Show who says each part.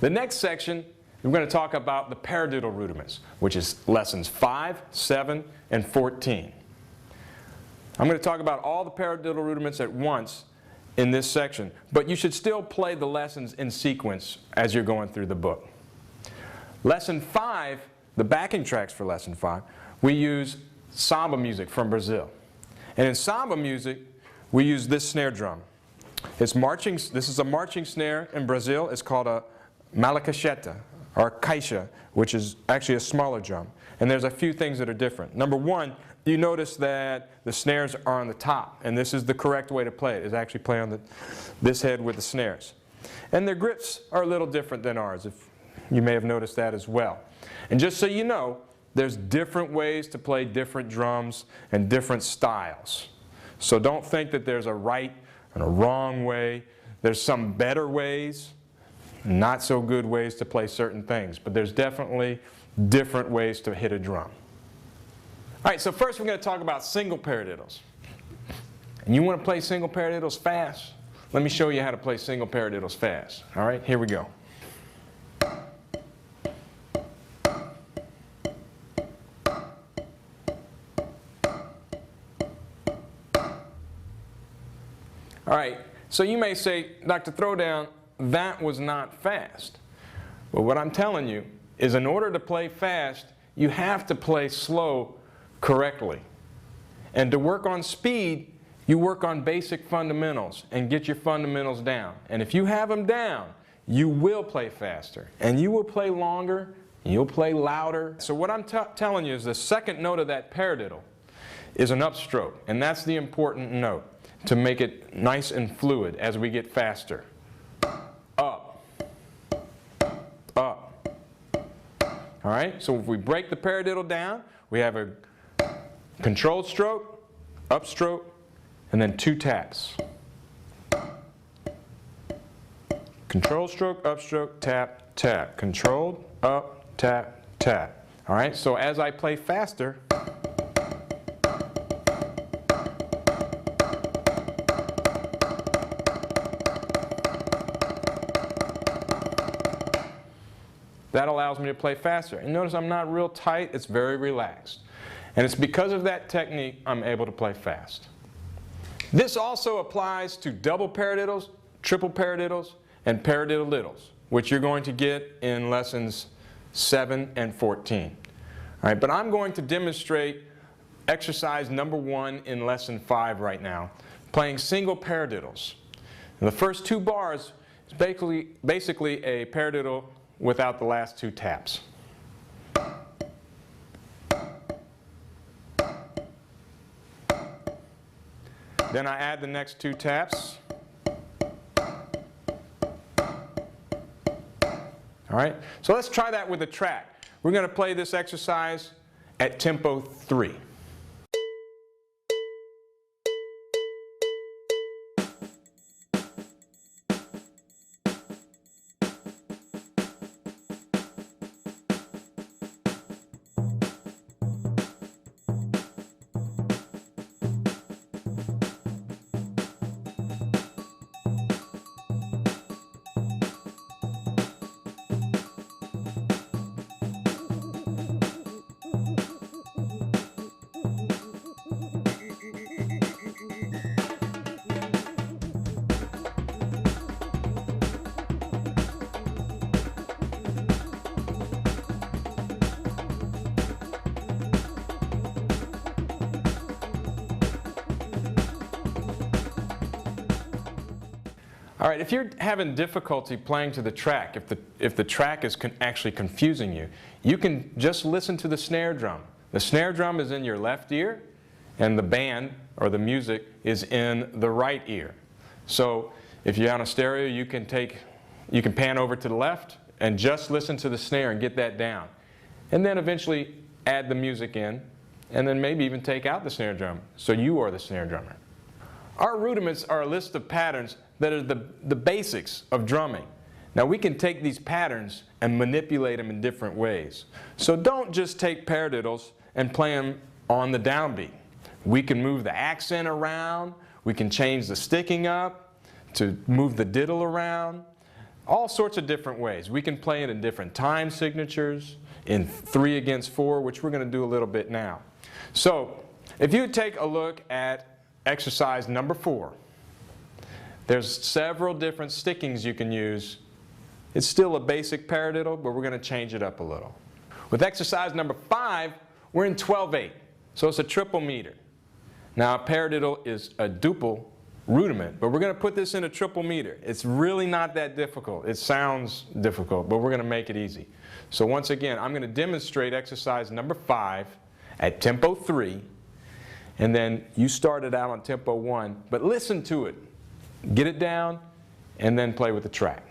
Speaker 1: The next section, we're going to talk about the paradiddle rudiments, which is lessons 5, 7, and 14. I'm going to talk about all the paradiddle rudiments at once in this section, but you should still play the lessons in sequence as you're going through the book. Lesson 5, the backing tracks for lesson 5, we use samba music from Brazil. And in samba music, we use this snare drum. It's marching, this is a marching snare in Brazil. It's called a malacacheta, or caixa, which is actually a smaller drum. And there's a few things that are different. Number one, you notice that the snares are on the top, and this is the correct way to play it, is actually play on this head with the snares. And their grips are a little different than ours, if you may have noticed that as well. And just so you know, there's different ways to play different drums and different styles. So don't think that there's a right and a wrong way. There's some better ways, not so good ways to play certain things, but there's definitely different ways to hit a drum. All right, so first we're going to talk about single paradiddles. And you want to play single paradiddles fast? Let me show you how to play single paradiddles fast. All right, here we go. All right, so you may say, Dr. Throwdown, that was not fast. Well, what I'm telling you is in order to play fast, you have to play slow correctly. And to work on speed, you work on basic fundamentals and get your fundamentals down. And if you have them down, you will play faster. And you will play longer, you'll play louder. So what I'm telling you is the second note of that paradiddle is an upstroke. And that's the important note to make it nice and fluid as we get faster. Up, up. All right, so if we break the paradiddle down, we have a controlled stroke, upstroke, and then 2 taps. Controlled stroke, upstroke, tap, tap. Controlled, up, tap, tap. All right, so as I play faster, that allows me to play faster. And notice I'm not real tight, it's very relaxed. And it's because of that technique I'm able to play fast. This also applies to double paradiddles, triple paradiddles, and paradiddle-diddles, which you're going to get in lessons 7 and 14. All right, but I'm going to demonstrate exercise number 1 in lesson 5 right now, playing single paradiddles. And the first 2 bars is basically a paradiddle without the last 2 taps. Then I add the next 2 taps. All right, so let's try that with a track. We're going to play this exercise at tempo 3. All right, if you're having difficulty playing to the track, if the track is actually confusing you, you can just listen to the snare drum. The snare drum is in your left ear, and the band, or the music, is in the right ear. So if you're on a stereo, you can pan over to the left and just listen to the snare and get that down. And then eventually add the music in, and then maybe even take out the snare drum, so you are the snare drummer. Our rudiments are a list of patterns that are the basics of drumming. Now we can take these patterns and manipulate them in different ways. So don't just take paradiddles and play them on the downbeat. We can move the accent around, we can change the sticking up to move the diddle around. all sorts of different ways. We can play it in different time signatures, in 3 against 4, which we're going to do a little bit now. So if you take a look at exercise number 4, there's several different stickings you can use. It's still a basic paradiddle, but we're going to change it up a little. With exercise number 5, we're in 12/8, so it's a triple meter. Now a paradiddle is a duple rudiment, but we're going to put this in a triple meter. It's really not that difficult. It sounds difficult, but we're going to make it easy. So once again, I'm going to demonstrate exercise number 5 at tempo 3, and then you start it out on tempo 1, but listen to it. Get it down, and then play with the track.